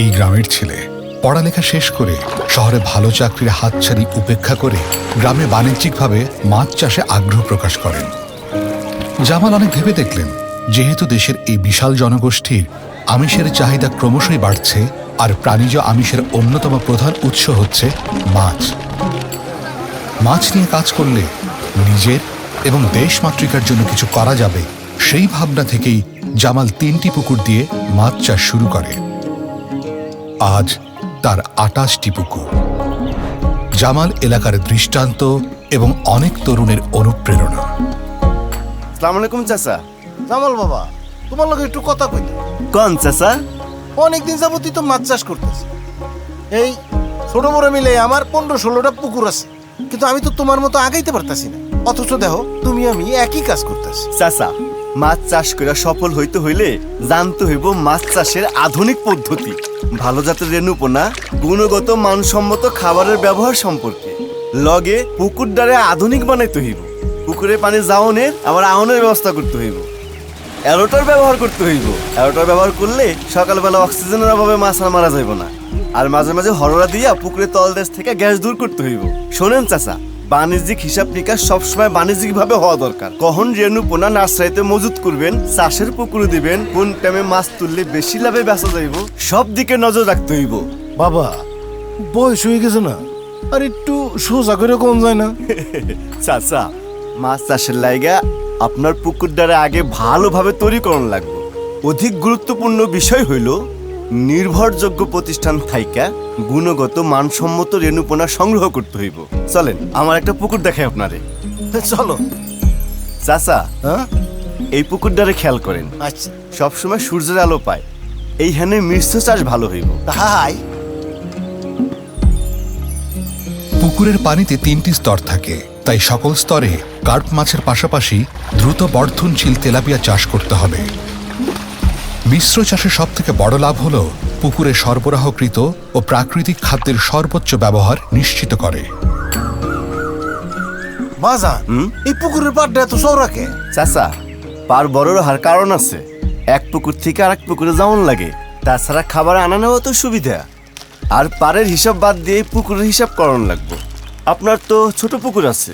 এই গ্রামের ছেলে পড়ালেখা শেষ করে শহরে ভালো চাকরির হাতছানি উপেক্ষা করে গ্রামে বাণিজ্যিকভাবে মাছ চাষে আগ্রহ প্রকাশ করেন। জামাল অনেক ভেবে দেখলেন, যেহেতু দেশের এই বিশাল জনগোষ্ঠীর আমিষের চাহিদা ক্রমশই বাড়ছে আর প্রাণীজ আমিষের অন্যতম প্রধান উৎস হচ্ছে মাছ। মাছ নিয়ে কাজ করলে নিজের এবং দেশ মাতৃকার জন্য কিছু করা যাবে, সেই ভাবনা থেকেই জামাল 3টি পুকুর দিয়ে মাছ চাষ শুরু করে। আজ তার 28টি পুকুর। জামাল এলাকার দৃষ্টান্ত এবং অনেক তরুণের অনুপ্রেরণা। আসসালামু আলাইকুম চাচা। জামাল বাবা, তোমার লগে একটু কথা কইতে। কোন চাচা? অনেকদিন যাবতই তো মাছ চাষ করতেছি। এই ছোট বড় মিলে আমার 15-16টা পুকুর আছে, কিন্তু আমি তো তোমার মতো আগাইতে পারতাছি না। অথচ দেখো তুমি আমি একই কাজ করতেছি। চাচা, মাছ চাষ করে সফল হইতে হইলে জানতে হইব মাছ চাষের আধুনিক পদ্ধতি, ভালো জাতের রেণুপোনা, গুণগত মানসম্মত খাবারের ব্যবহার সম্পর্কে। লগে পুকুর দ্বারে আধুনিক বানাইতে হইব, পুকুরে পানি যাওনের আবার আহনের ব্যবস্থা করতে হইব, অ্যারোটার ব্যবহার করতে হইব। অ্যারোটার ব্যবহার করলে সকালবেলা অক্সিজেনের অভাবে মাছ আর মারা যাইব না। আর মাঝে মাঝে হররা দিয়া পুকুরে তলদেশ থেকে গ্যাস দূর করতে হইব। শোনেন চাচা, বাণিজ্যিক হিসাব নিকাশ সবসময় বাণিজ্যিক ভাবে হওয়া দরকার। কখন রেণুপোনা নার্সারিতে মজুত করবেন, চাষের পুকুরে দিবেন, কোন টাইমে মাছ তুললে বেশি লাভে বেচা যাইব, সব দিকে নজর রাখতে হইব। বাবা, বয়স হয়ে গেছে না, আর একটু সোজা করে কম যায় না? চাচা, মাছ চাষের লাইগা আপনার পুকুর দ্বারা আগে ভালোভাবে তৈরিকরণ লাগবে। অধিক গুরুত্বপূর্ণ বিষয় হইল নির্ভরযোগ্য প্রতিষ্ঠান থাইকা গুণগত মানসম্মত রেণুপোনা সংগ্রহ করতে হইব। চলেন আমার একটা পুকুর দেখাই আপনারে। চলো। চাচা, হ্যাঁ, এই পুকুর দ্বারে খেয়াল করেন, আচ্ছা। সবসময় সূর্যের আলো পায়, এইখানে মিশ্র চাষ ভালো হইব। তাই পুকুরের পানিতে 3টি স্তর থাকে, তাই সকল স্তরে কার্প মাছের পাশাপাশি দ্রুত বর্ধনশীল তেলাপিয়া চাষ করতে হবে। মিশ্র চাষের সবথেকে বড় লাভ হল পুকুরে সরবরাহকৃত ও প্রাকৃতিক খাদ্যের সর্বোচ্চ ব্যবহার নিশ্চিত করে। বাজান, এই পুকুরের পাড়টা এত চওড়াকে? চাচা, পার বড় রাখার কারণ আছে। এক পুকুর থেকে আরেক পুকুরে যেমন লাগে, তাছাড়া খাবার আনা নেওয়া তো সুবিধা। আর পারের হিসাব বাদ দিয়ে পুকুরের হিসাব করণ লাগবে। আপনার তো ছোট পুকুর আছে,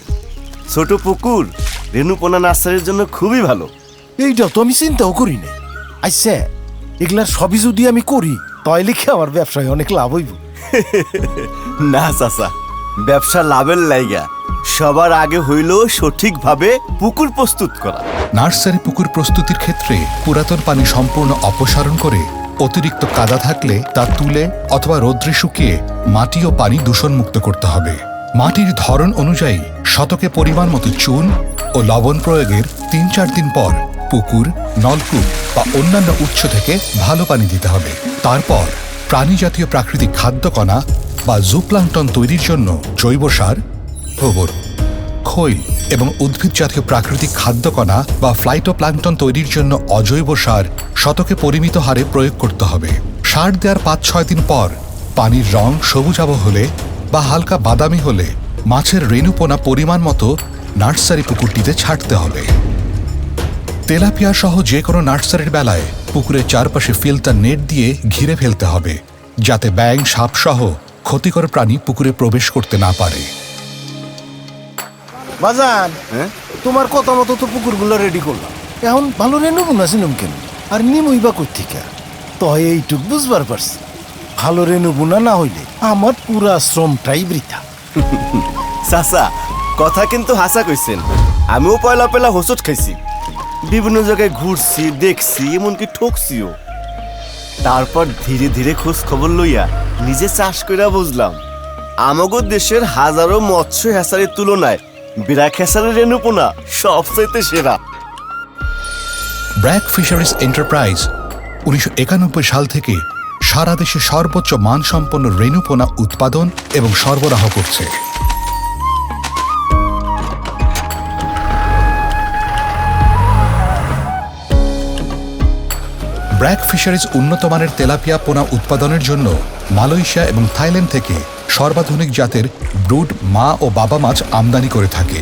ছোট পুকুর রেণুপোনা নার্সারির জন্য খুবই ভালো। এইটা তো আমি চিন্তাও করি না। আচ্ছা, এগুলার সবই যদি আমি করি, তাহলে কি আমার ব্যবসায় অনেক লাভ হইব? না চাচা, ব্যবসা লাভের লাইগা সবার আগে হইল সঠিকভাবে পুকুর প্রস্তুত করা। নার্সারি পুকুর প্রস্তুতির ক্ষেত্রে পুরাতন পানি সম্পূর্ণ অপসারণ করে অতিরিক্ত কাদা থাকলে তা তুলে অথবা রৌদ্রে শুকিয়ে মাটি ও পানি দূষণমুক্ত করতে হবে। মাটির ধরন অনুযায়ী শতকে পরিমাণ মতো চুন ও লবণ প্রয়োগের 3-4 দিন পর পুকুর, নলকূপ বা অন্যান্য উৎস থেকে ভালো পানি দিতে হবে। তারপর প্রাণী জাতীয় প্রাকৃতিক খাদ্যকণা বা জুপ্লাঙ্কটন তৈরির জন্য জৈব সার, গোবর, খৈল এবং উদ্ভিদ জাতীয় প্রাকৃতিক খাদ্যকণা বা ফ্লাইটোপ্লাঙ্কটন তৈরির জন্য অজৈব সার শতকে পরিমিত হারে প্রয়োগ করতে হবে। সার দেওয়ার 5-6 দিন পর পানির রং সবুজাভ হলে বা হালকা বাদামি হলে মাছের রেণুপোনা পরিমাণ মতো নার্সারি পুকুরটিতে ছাড়তে হবে। তেলাপিয়া সহ যে কোনো নার্সারির বেলায় পুকুরের চারপাশে ফিল্টার নেট দিয়ে ঘিরে ফেলতে হবে, যাতে ব্যাঙ, সাপ সহ ক্ষতিকর প্রাণী পুকুরে প্রবেশ করতে না পারে। বাজান, হ্যাঁ, তোমার কথা মতো তো পুকুরগুলো রেডি করলাম। এখন ভালো রেণুপোনা ছিলাম কেন, আর নিমই বা কোথেকে? তো এইটুক বুঝবার পারছি, ভালো রেণুপোনা না হইলে আমার পুরা শ্রমটাই বৃথা। চাচা, কথা কিন্তু হাসা কইছেন। আমিও পয়লা পেলা হোঁচট খাইছি, বিভিন্ন জায়গায় ঘুরছি, দেখছি, এমনকি ঠকছিও। তারপর ধীরে ধীরে খোঁজ খবর লইয়া নিজে চাষ কইরা বুঝলাম, আমাগো দেশের হাজারো মৎস্য হ্যাচারির তুলনায় বিরাট হ্যাচারির রেণুপোনা সবচাইতে সেরা। ব্র্যাক ফিশারিজ এন্টারপ্রাইজ 1991 সাল থেকে সারা দেশে সর্বোচ্চ মানসম্পন্ন রেণুপোনা উৎপাদন এবং সরবরাহ করছে। ব্র্যাক ফিশারিজ উন্নত মানের তেলাপিয়া পোনা উৎপাদনের জন্য মালয়েশিয়া এবং থাইল্যান্ড থেকে সর্বাধুনিক জাতের ব্রুড মা ও বাবা মাছ আমদানি করে থাকে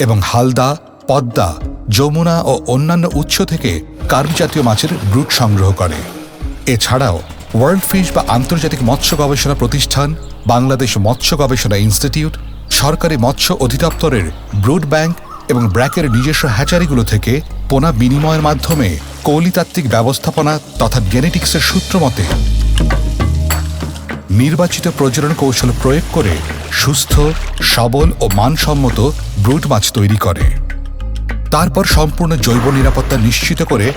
এবং হালদা, পদ্মা, যমুনা ও অন্যান্য উৎস থেকে কার্প জাতীয় মাছের ব্রুড সংগ্রহ করে। এছাড়াও ওয়ার্ল্ড ফিশ বা আন্তর্জাতিক মৎস্য গবেষণা প্রতিষ্ঠান, বাংলাদেশ মৎস্য গবেষণা ইনস্টিটিউট, সরকারি মৎস্য অধিদপ্তরের ব্রুড ব্যাংক এবং ব্র্যাকের নিজস্ব হ্যাচারিগুলো থেকে পোনা বিনিময়ের মাধ্যমে কৌলিতাত্ত্বিক ব্যবস্থাপনা তথা জেনেটিক্সের সূত্র মতে নির্বাচিত প্রজনন কৌশল প্রয়োগ করে সুস্থ, সবল ও মানসম্মত ব্রুড মাছ তৈরি করে। তারপর সম্পূর্ণ জৈব নিরাপত্তা নিশ্চিত করে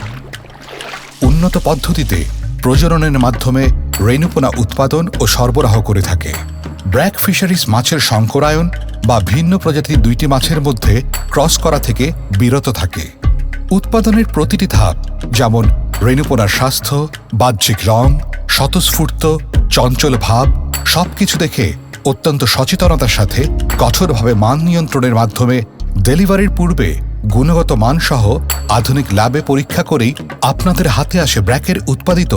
উন্নত পদ্ধতিতে প্রজননের মাধ্যমে রেণুপোনা উৎপাদন ও সরবরাহ করে থাকে। ব্র্যাক ফিশারিজ মাছের সংকরায়ন বা ভিন্ন প্রজাতির দুইটি মাছের মধ্যে ক্রস করা থেকে বিরত থাকে। উৎপাদনের প্রতিটি ধাপ, যেমন রেণুপোনার স্বাস্থ্য, বাহ্যিক রং, স্বতঃস্ফূর্ত চঞ্চল ভাব, সবকিছু দেখে অত্যন্ত সচেতনতার সাথে কঠোরভাবে মান নিয়ন্ত্রণের মাধ্যমে ডেলিভারির পূর্বে গুণগত মানসহ আধুনিক ল্যাবে পরীক্ষা করেই আপনাদের হাতে আসে ব্র্যাকের উৎপাদিত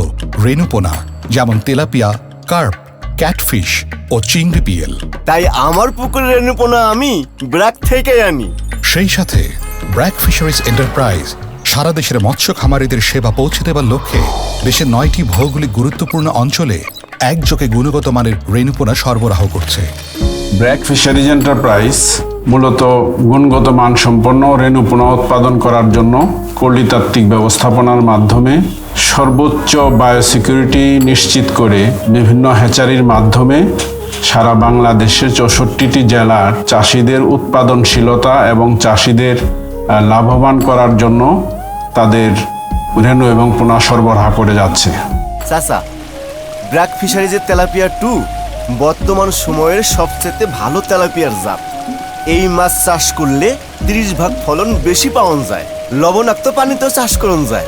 রেণুপোনা, যেমন তেলাপিয়া, কার্প, ক্যাটফিশ ও চিংড়ি পিয়েল। তাই আমার পুকুরের রেণুপোনা আমি ব্র্যাক থেকে আনি। সেই সাথে ব্র্যাক ফিশারিজ এন্টারপ্রাইজ সারা দেশের মৎস্য খামারিদের সেবা পৌঁছে দেবার লক্ষ্যে দেশের 9টি ভৌগোলিক গুরুত্বপূর্ণ অঞ্চলে একযোগে গুণগত মানের রেণুপোনা সরবরাহ করছে। ব্র্যাক ফিশারিজ এন্টারপ্রাইজ মূলত গুণগত মানসম্পন্ন রেণুপোনা উৎপাদন করার জন্য কৌলিতাত্ত্বিক ব্যবস্থাপনার মাধ্যমে সর্বোচ্চ বায়োসিকিউরিটি নিশ্চিত করে বিভিন্ন হ্যাচারির মাধ্যমে সারা বাংলাদেশের 64টি জেলার চাষিদের উৎপাদনশীলতা এবং চাষিদের লাভবান করার জন্য তাদের রেণু এবং পোনা সরবরাহ করে যাচ্ছে। চাচা, ব্র্যাক ফিশারিজের তেলাপিয়া 2 বর্তমান সময়ের সবচেয়ে ভালো তেলাপিয়ার জাত। এই মাছ চাষ করলে 30 ভাগ ফলন বেশি পাওয়া যায়, লবণাক্ত পানিতেও চাষ করন যায়,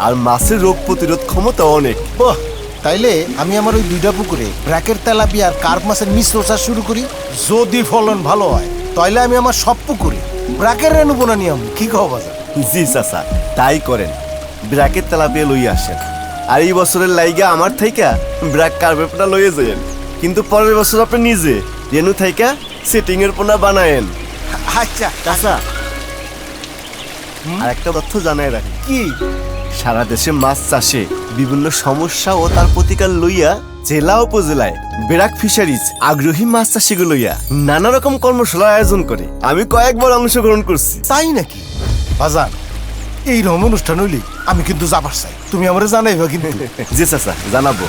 আর মাছের রোগ প্রতিরোধ ক্ষমতা অনেক। বাহ, তাইলে আমি আমার ওই 2টা পুকুরে ব্র্যাকের তেলাপিয়া আর কার্প মাছের মিশ্র চাষ শুরু করি। যদি ফলন ভালো হয় তাইলে আমি আমার সব পুকুরে ব্র্যাকের রেণুপোনা নিয়ে আমি কি কহ বাজার। জি চাচা, তাই করেন। ব্র্যাকের তেলাপিয়া লইয়া আসেন, আর এই বছরের লাইগা আমার থাইকা ব্র্যাক কার্পের পোনা লইয়ে যাইয়েন, কিন্তু পরের বছর আপনি নিজে রেণু থাইকা সেটিং এর পোনা বানায়েন। আচ্ছা চাচা, আর একটা তথ্য জানাই রাখি। কি? সারা দেশে মাছ চাষে বিভিন্ন সমস্যা ও তার প্রতিকার লইয়া জেলা উপজেলায় ব্র্যাক ফিশারিজ আগ্রহী মাছ চাষিগুলো লইয়া নানা রকম কর্মশালার আয়োজন করে। আমি কয়েকবার অংশগ্রহণ করছি। তাই নাকি বাজান? এই রকম অনুষ্ঠান হইলে আমি কিন্তু যাবার চাই, তুমি আমারে জানাইবা কিন্তু। জি চাচা, জানাবো।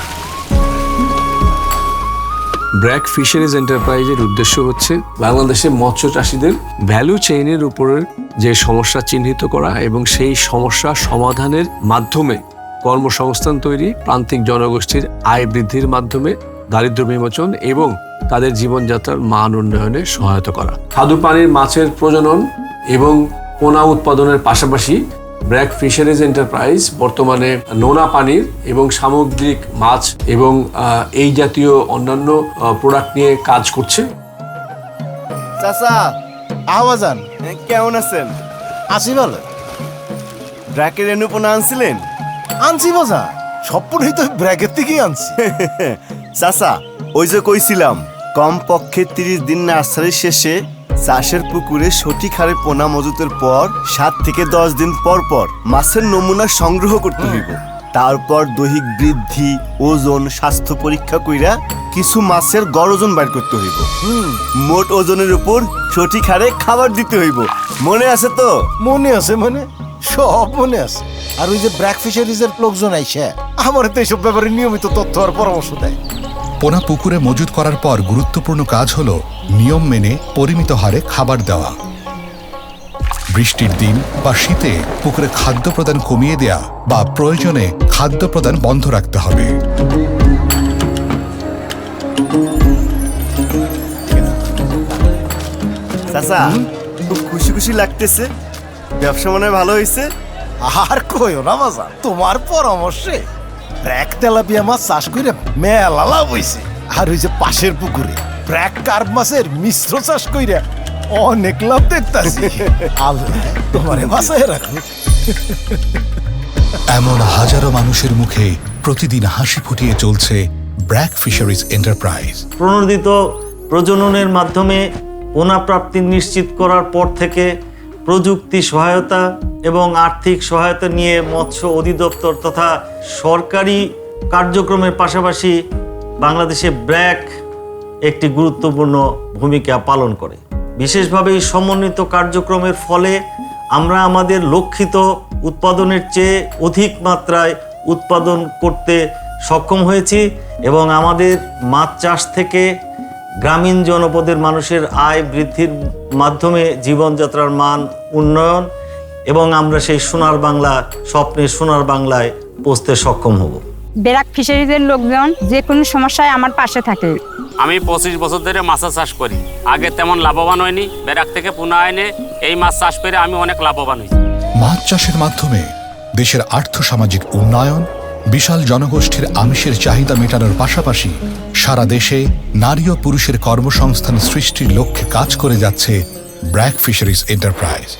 ব্র্যাক ফিশারিজ এন্টারপ্রাইজের উদ্দেশ্য হচ্ছে বাংলাদেশের মৎস্য চাষীদের ভ্যালু চেইনের উপরের যে সমস্যা চিহ্নিত করা এবং সেই সমস্যা সমাধানের মাধ্যমে কর্মসংস্থান তৈরি, প্রান্তিক জনগোষ্ঠীর আয় বৃদ্ধির মাধ্যমে দারিদ্র্য বিমোচন এবং তাদের জীবনযাত্রার মান উন্নয়নে সহায়তা করা। স্বাদু পানির মাছের প্রজনন এবং পোনা উৎপাদনের পাশাপাশি ব্র্যাক ফিশারিজ এন্টারপ্রাইজ বর্তমানে নোনা পানির এবং সামুদ্রিক মাছ এবং এই জাতীয় অন্যান্য প্রোডাক্ট নিয়ে কাজ করছে। চাচা, আওয়াজান কেমন আছেন? আছি ভালো। ব্র্যাকের রেণুপোনা আনছিলেন? আনছি বাজা, সবপুরই তো ব্র্যাকের থেকেই আনছি। চাচা, ওই যে কইছিলাম কম পক্ষে 30 দিন নার্সারি শেষে চাষের পুকুরে সঠিক হারে পোনা মজুতের পর 7 থেকে 10 দিন পর পর মাছের নমুনা সংগ্রহ করতে হইব। তারপর দৈহিক বৃদ্ধি, ওজন, স্বাস্থ্য পরীক্ষা কইরা কিছু মাছের গড় ওজন বাইর করতে হইব। মোট ওজনের উপর সঠিক হারে খাবার দিতে হইব। মনে আছে তো? মনে আছে, মানে সব মনে আছে। আর ওই যে ব্র্যাক ফিশারিজের লোকজন আইসে আমার তো এইসব ব্যাপারে নিয়মিত তথ্য আর পরামর্শ দেয়। পোনা পুকুরে মজুত করার পর গুরুত্বপূর্ণ কাজ হল নিয়ম মেনে পরিমিত হারে খাবার দেওয়া। বৃষ্টির দিন বা শীতে পুকুরে খাদ্য প্রদান কমিয়ে দেয়া বা প্রয়োজনে খাদ্য প্রদান বন্ধ রাখতে হবে। চাচা, খুব খুশি খুশি লাগতেছে। ব্যবসা মনে হয় ভালো হয়েছে। আর কইও না বাজা, তোমার পরামর্শে ব্র্যাক তেলাপিয়া মাছ চাষ করে মেলা লাভ হইছে। আর ওই যে পাশের পুকুরে ব্র্যাক কার্প মাছের মিশ্র চাষ কইরা অনেক লাভ দেখতাছি। আল্লাহ তোমারে বাঁচায় রাখো। এমন হাজারো মানুষের মুখে প্রতিদিন হাসি ফুটিয়ে চলছে ব্র্যাক ফিশারিজ এন্টারপ্রাইজ। প্রণোদিত প্রজননের মাধ্যমে পোনা প্রাপ্তি নিশ্চিত করার পর থেকে প্রযুক্তি সহায়তা এবং আর্থিক সহায়তা নিয়ে মৎস্য অধিদপ্তর তথা সরকারি কার্যক্রমের পাশাপাশি বাংলাদেশে ব্র্যাক একটি গুরুত্বপূর্ণ ভূমিকা পালন করে। বিশেষভাবে এই সমন্বিত কার্যক্রমের ফলে আমরা আমাদের লক্ষিত উৎপাদনের চেয়ে অধিক মাত্রায় উৎপাদন করতে সক্ষম হয়েছি এবং আমাদের মাছ চাষ থেকে গ্রামীণ জনপদের মানুষের আয় বৃদ্ধির মাধ্যমে জীবনযাত্রার মান উন্নয়ন এবং আমরা সেই সোনার বাংলা, স্বপ্নের সোনার বাংলায় পৌঁছতে সক্ষম হব। ব্র্যাক ফিশারিজের লোকজন যে কোনো সমস্যায় আমার পাশে থাকে। আমি 25 বছর ধরে মাছ চাষ করি, আগে তেমন লাভবান হয়নি। ব্র্যাক থেকে পুনা এনে এই মাছ চাষ করে আমি অনেক লাভবান হয়েছি। মাছ চাষের মাধ্যমে দেশের আর্থসামাজিক উন্নয়ন, বিশাল জনগোষ্ঠীর আমিষের চাহিদা মেটানোর পাশাপাশি সারা দেশে নারী ও পুরুষের কর্মসংস্থান সৃষ্টির লক্ষ্যে কাজ করে যাচ্ছে ব্র্যাক ফিশারিজ এন্টারপ্রাইজ।